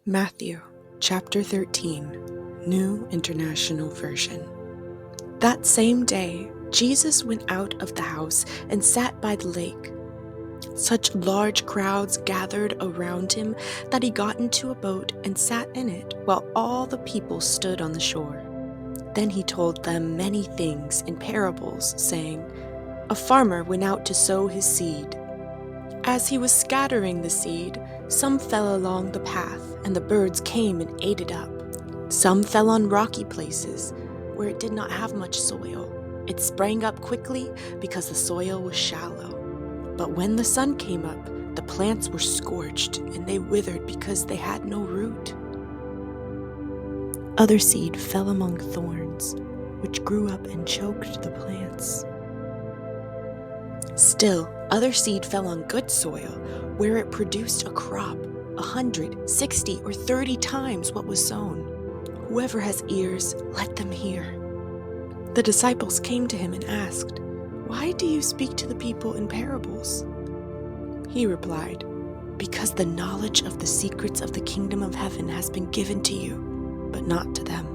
Matthew chapter 13, New International Version. That same day, Jesus went out of the house and sat by the lake. Such large crowds gathered around him that he got into a boat and sat in it while all the people stood on the shore. Then he told them many things in parables, saying, "A farmer went out to sow his seed. As he was scattering the seed, some fell along the path, and the birds came and ate it up. Some fell on rocky places, where it did not have much soil. It sprang up quickly because the soil was shallow. But when the sun came up, the plants were scorched, and they withered because they had no root. Other seed fell among thorns, which grew up and choked the plants. Still, other seed fell on good soil, where it produced a crop, 100, 60, or 30 times what was sown. Whoever has ears, let them hear." The disciples came to him and asked, "Why do you speak to the people in parables?" He replied, "Because the knowledge of the secrets of the kingdom of heaven has been given to you, but not to them.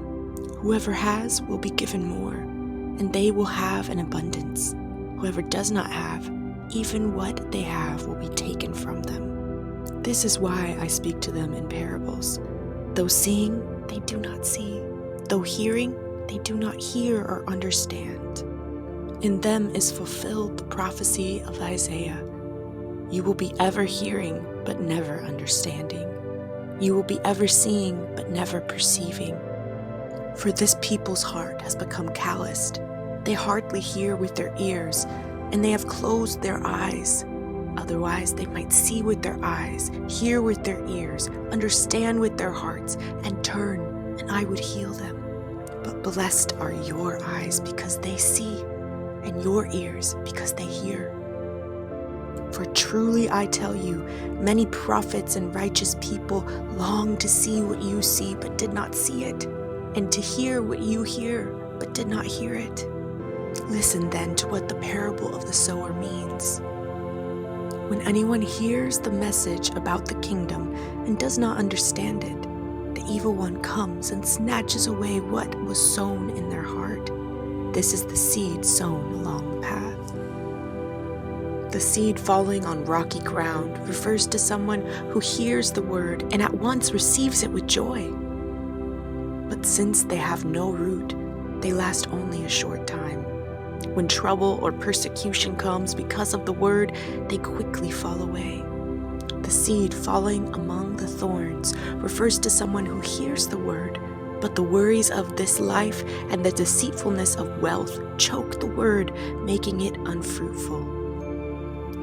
Whoever has will be given more, and they will have an abundance. Whoever does not have, even what they have will be taken from them. This is why I speak to them in parables. Though seeing, they do not see. Though hearing, they do not hear or understand. In them is fulfilled the prophecy of Isaiah. You will be ever hearing, but never understanding. You will be ever seeing, but never perceiving. For this people's heart has become calloused. They hardly hear with their ears, and they have closed their eyes. Otherwise they might see with their eyes, hear with their ears, understand with their hearts, and turn, and I would heal them. But blessed are your eyes because they see, and your ears because they hear. For truly I tell you, many prophets and righteous people long to see what you see but did not see it, and to hear what you hear but did not hear it. Listen then to what the parable of the sower means. When anyone hears the message about the kingdom and does not understand it, the evil one comes and snatches away what was sown in their heart. This is the seed sown along the path. The seed falling on rocky ground refers to someone who hears the word and at once receives it with joy. But since they have no root, they last only a short time. When trouble or persecution comes because of the word, they quickly fall away. The seed falling among the thorns refers to someone who hears the word, but the worries of this life and the deceitfulness of wealth choke the word, making it unfruitful.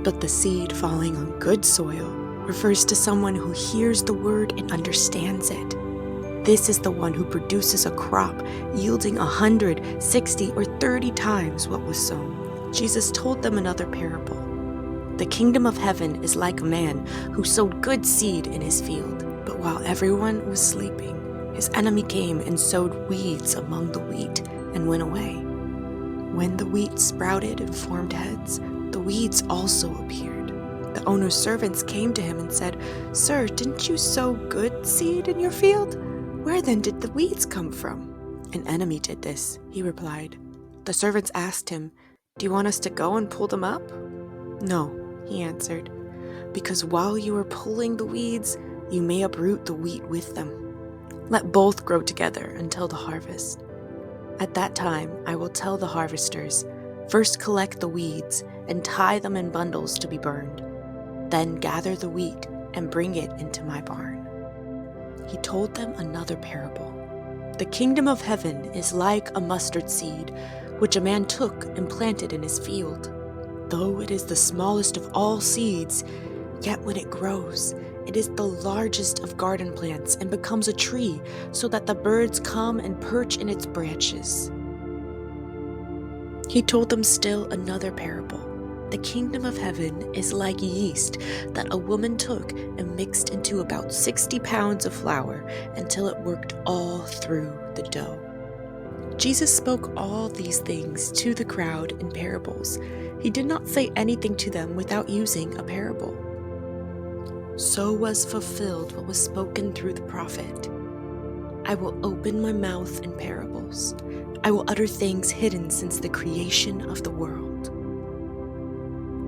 But the seed falling on good soil refers to someone who hears the word and understands it. This is the one who produces a crop yielding 100, 60, or 30 times what was sown. Jesus told them another parable. The kingdom of heaven is like a man who sowed good seed in his field. But while everyone was sleeping, his enemy came and sowed weeds among the wheat and went away. When the wheat sprouted and formed heads, the weeds also appeared. The owner's servants came to him and said, "Sir, didn't you sow good seed in your field? Where then did the weeds come from?" "An enemy did this," he replied. The servants asked him, "Do you want us to go and pull them up?" "No," he answered, "because while you are pulling the weeds, you may uproot the wheat with them. Let both grow together until the harvest. At that time I will tell the harvesters, first collect the weeds and tie them in bundles to be burned. Then gather the wheat and bring it into my barn." He told them another parable. The kingdom of heaven is like a mustard seed, which a man took and planted in his field. Though it is the smallest of all seeds, yet when it grows, it is the largest of garden plants and becomes a tree, so that the birds come and perch in its branches. He told them still another parable. The kingdom of heaven is like yeast that a woman took and mixed into about 60 pounds of flour until it worked all through the dough. Jesus spoke all these things to the crowd in parables. He did not say anything to them without using a parable. So was fulfilled what was spoken through the prophet. I will open my mouth in parables. I will utter things hidden since the creation of the world.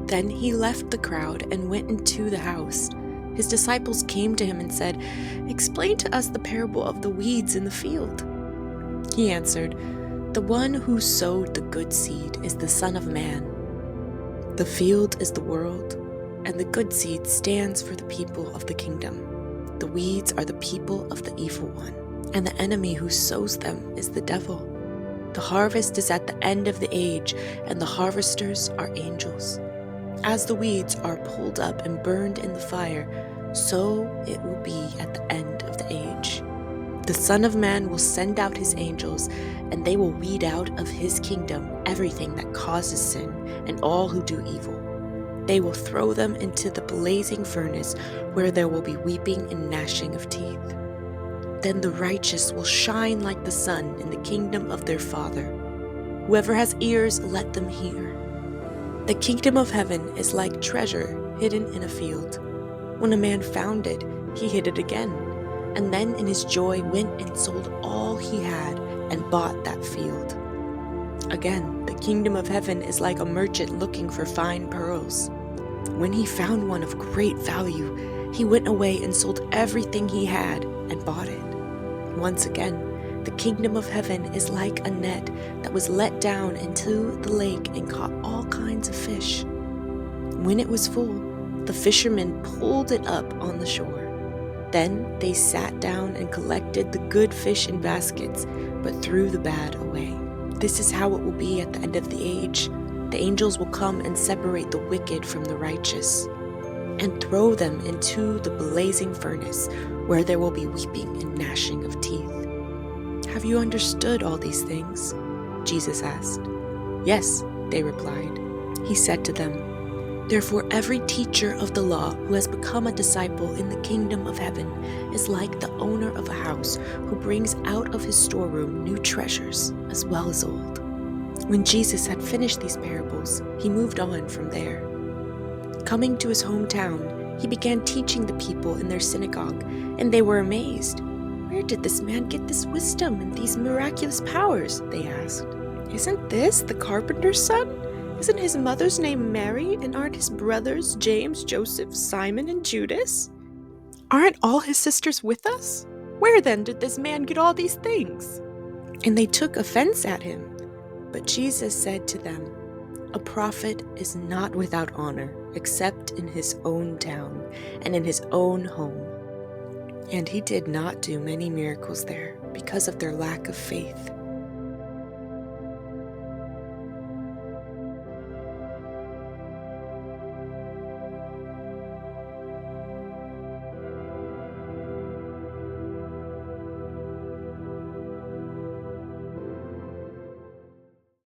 Then he left the crowd and went into the house. His disciples came to him and said, "Explain to us the parable of the weeds in the field." He answered, "The one who sowed the good seed is the Son of Man. The field is the world, and the good seed stands for the people of the kingdom. The weeds are the people of the evil one, and the enemy who sows them is the devil. The harvest is at the end of the age, and the harvesters are angels. As the weeds are pulled up and burned in the fire, so it will be at the end of the age. The Son of Man will send out his angels, and they will weed out of his kingdom everything that causes sin and all who do evil. They will throw them into the blazing furnace, where there will be weeping and gnashing of teeth. Then the righteous will shine like the sun in the kingdom of their Father. Whoever has ears, let them hear. The kingdom of heaven is like treasure hidden in a field. When a man found it, he hid it again, and then in his joy went and sold all he had and bought that field. Again, the kingdom of heaven is like a merchant looking for fine pearls. When he found one of great value, he went away and sold everything he had and bought it. Once again, the kingdom of heaven is like a net that was let down into the lake and caught all kinds of fish. When it was full, the fishermen pulled it up on the shore. Then they sat down and collected the good fish in baskets, but threw the bad away. This is how it will be at the end of the age. The angels will come and separate the wicked from the righteous, and throw them into the blazing furnace, where there will be weeping and gnashing of teeth. Have you understood all these things? Jesus asked. Yes, they replied. He said to them, Therefore every teacher of the law who has become a disciple in the kingdom of heaven is like the owner of a house who brings out of his storeroom new treasures as well as old. When Jesus had finished these parables, he moved on from there. Coming to his hometown, he began teaching the people in their synagogue, and they were amazed. "Where did this man get this wisdom and these miraculous powers?" they asked. "Isn't this the carpenter's son? Isn't his mother's name Mary, and aren't his brothers James, Joseph, Simon, and Judas? Aren't all his sisters with us? Where then did this man get all these things?" And they took offense at him. But Jesus said to them, "A prophet is not without honor, except in his own town and in his own home." And he did not do many miracles there because of their lack of faith.